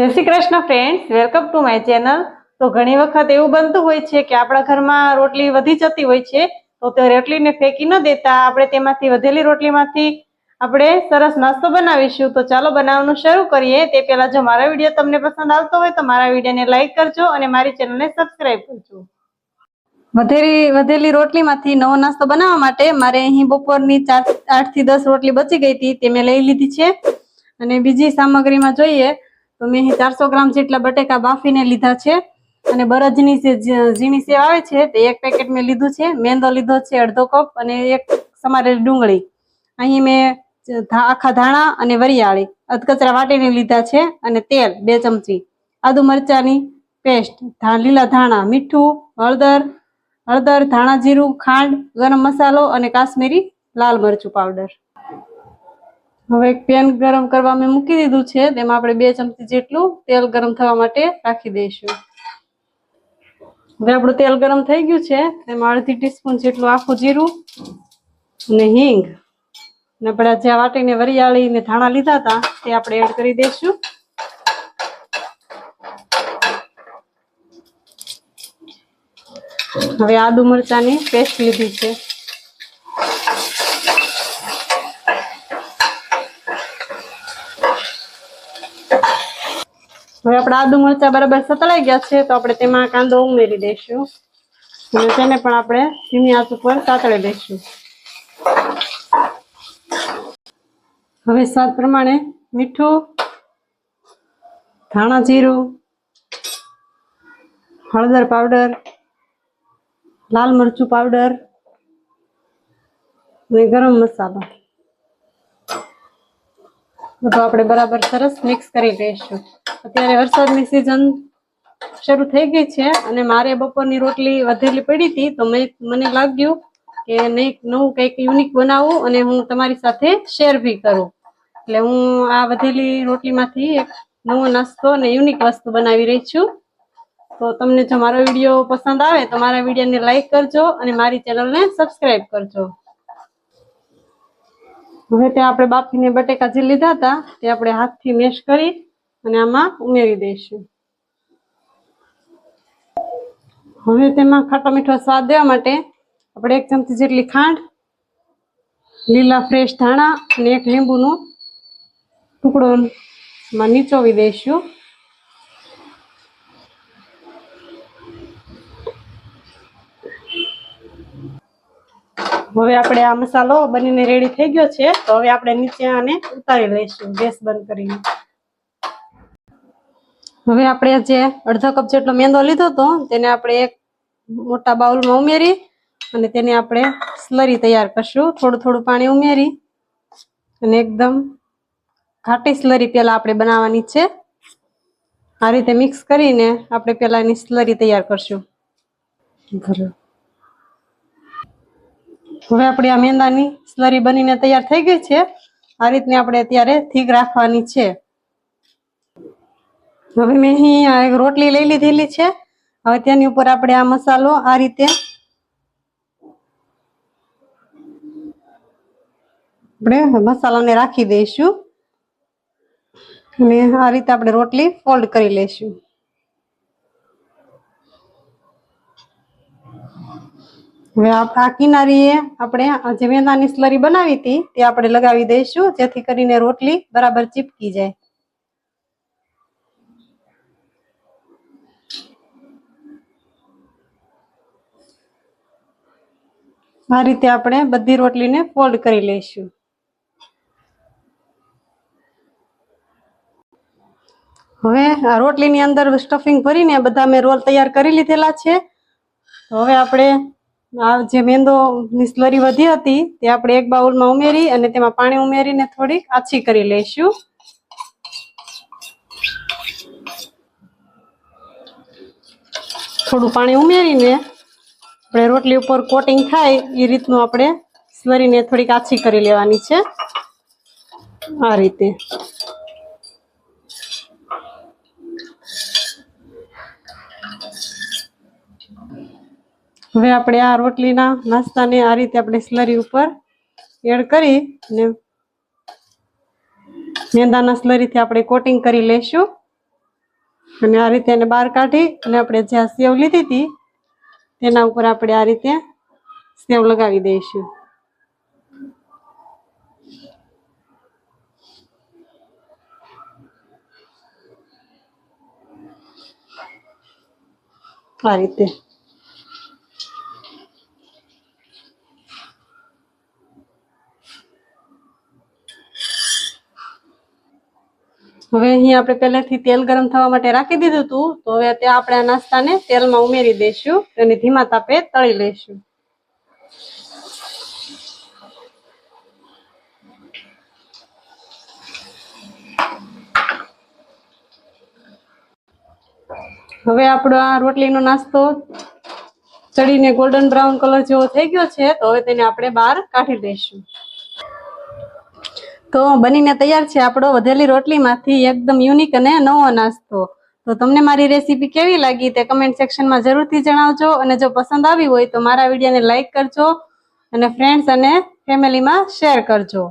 जय Shri Krishna friends, welcome to my channel. तो घणी वखत एवुं बनतुं होय छे के आपणा घरमां रोटली वधी जती होय छे तो ते रोटलीने फेंकी न देता आपणे तेमांथी वधेली रोटलीमांथी आपणे सरस नास्तो बनावीशुं। तो चालो बनावવાનું શરૂ કરીએ। તે પહેલા જો મારો વિડિયો તમને પસંદ આવતો હોય તો મારા વિડિયોને લાઈક કરજો અને મારી ચેનલને સબસ્ક્રાઇબ કરજો। વધેલી રોટલીમાંથી નવો નાસ્તો બનાવવા માટે મારે અહીં બપોરની 8 થી 10 રોટલી બચી ગઈ હતી તે મેં લઈ લીધી છે। અને બીજી સામગ્રીમાં જોઈએ તો મેં અહીં 400 ગ્રામ જેટલા બટેકા બાફીને લીધા છે અને બરજની જે ઝીણી સેવ આવે છે તે એક પેકેટ મેં લીધું છે। મેંદો લીધો છે અડધો કપ અને એક સમારેલી ડુંગળી। અહીં મેં આખા ધાણા અને વરિયાળી અધકચરા વાટીને લીધા છે અને તેલ 2 ચમચી, આદુ મરચાની પેસ્ટ, લીલા ધાણા, મીઠું, હળદર, ધાણા જીરું, ખાંડ, ગરમ મસાલો અને કાશ્મીરી લાલ મરચું પાવડર। હવે એક પેન ગરમ કરવા મેં મૂકી દીધું છે, તેમાં આપણે 2 ચમચી જેટલું તેલ ગરમ થવા માટે રાખી દઈશું। હવે આપણું તેલ ગરમ થઈ ગયું છે, તેમાં અડધી ટીસ્પૂન જેટલું આખું જીરું અને હિંગ અને આપણે જે વાટીને વરિયાળી ને ધાણા લીધા હતા તે આપણે એડ કરી દઈશું। હવે આદુ મરચાની પેસ્ટ લીધી છે, હવે આપણે આદુ મરચા બરાબર સતળાઈ ગયા છે તો આપણે તેમાં કાંદો ઉમેરી દઈશું અને તેને પણ આપણે ધીમી આંચ ઉપર સાતળી દઈશું। હવે સ્વાદ પ્રમાણે મીઠું, ધાણા જીરું, હળદર પાવડર, લાલ મરચું પાવડર અને ગરમ મસાલો બધું આપણે બરાબર સરસ મિક્સ કરી લઈશું। અત્યારે વરસાદની સિઝન શરૂ થઈ ગઈ છે અને મારે બપોરની રોટલી વધેલી પડી હતી તો મને લાગ્યું કે નવું કંઈક યુનિક બનાવું અને હું તમારી સાથે શેર બી કરું, એટલે હું આ વધેલી રોટલીમાંથી એક નવો નાસ્તો અને યુનિક વસ્તુ બનાવી રહી છું। તો તમને જો મારો વિડીયો પસંદ આવે તો મારા વિડીયોને લાઈક કરજો અને મારી ચેનલને સબસ્ક્રાઇબ કરજો। હવે તે આપણે બાફીને બટેકા જે લીધા હતા તે આપણે હાથથી મેશ કરી અને આમાં ઉમેરી દઈશું। હવે તેમાં ખાટો મીઠો સ્વાદ દેવા માટે આપણે 1 ચમચી જેટલી ખાંડ, લીલા ફ્રેશ ધાણા અને એક લીંબુનો ટુકડો નીચોવી દઈશું। હવે આપણે આ મસાલો બનીને રેડી થઈ ગયો છે તો હવે આપણે નીચે આને ઉતારી લઈશું ગેસ બંધ કરીને। હવે આપણે જે અડધો કપ જેટલો મેંદો લીધો હતો તેને આપણે એક મોટા બાઉલમાં ઉમેરી અને તેને આપણે સ્લરી તૈયાર કરશું। થોડું થોડું પાણી ઉમેરી અને એકદમ ઘાટી સ્લરી પહેલા આપણે બનાવવાની છે। આ રીતે મિક્સ કરીને આપણે પહેલા એની સ્લરી તૈયાર કરશું। હવે આપણે આ મેંદાની સ્લરી બનીને તૈયાર થઈ ગઈ છે। આ રીતની આપણે અત્યારે થીક રાખવાની છે। હવે મેં અહીં એક રોટલી લઈ લીધેલી છે, હવે તેની ઉપર આપણે આ મસાલો આ રીતે આપણે મસાલાને રાખી દઈશું અને આ રીતે આપણે રોટલી ફોલ્ડ કરી લઈશું। હવે આ કિનારીએ આપણે જે મેંદાની સ્લરી બનાવી હતી તે આપણે લગાવી દઈશું જેથી કરીને રોટલી બરાબર ચીપકી જાય। આ રીતે આપણે બધી રોટલીને ફોલ્ડ કરી લઈશું। હવે આ રોટલીની અંદર સ્ટફિંગ ભરીને બધા મેં રોલ તૈયાર કરી લીધેલા છે। તો હવે આપણે આ જે મેંદોની સ્લરી વધી હતી તે આપણે એક બાઉલમાં ઉમેરી અને તેમાં પાણી ઉમેરીને થોડીક આછી કરી લઈશું। થોડું પાણી ઉમેરીને આપણે રોટલી ઉપર કોટિંગ થાય એ રીતનું આપણે સ્લરીને થોડીક આછી કરી લેવાની છે આ રીતે। હવે આપણે આ રોટલીના નાસ્તાને આ રીતે આપણે સ્લરી ઉપર એડ કરી અને મેંદાના સ્લરીથી આપણે કોટિંગ કરી લઈશું। અને આ રીતે એને બહાર કાઢી અને આપણે જે આ સેવ લીધી હતી તેના ઉપર આપણે આ રીતે સેવ લગાવી દઈશું. આ રીતે હવે અહીં આપણે પહેલેથી તેલ ગરમ થવા માટે રાખી દીધું હતું, તો હવે ત્યાં આપણે આ નાસ્તાને તેલમાં ઉમેરી દઈશું અને ધીમા તાપે તળી લઈશું. હવે આપણો આ રોટલીનો નાસ્તો ચડીને ગોલ્ડન બ્રાઉન કલર જેવો થઈ ગયો છે, તો હવે તેને આપણે બહાર કાઢી દઈશું. તો બનીને તૈયાર છે આપણો વધેલી રોટલીમાંથી એકદમ યુનિક અને નવો નાસ્તો. તો તમને મારી રેસીપી કેવી લાગી તે કમેન્ટ સેક્શનમાં જરૂરથી જણાવજો, અને જો પસંદ આવી હોય તો મારા વિડીયોને લાઈક કરજો અને ફ્રેન્ડ્સ અને ફેમિલીમાં શેર કરજો.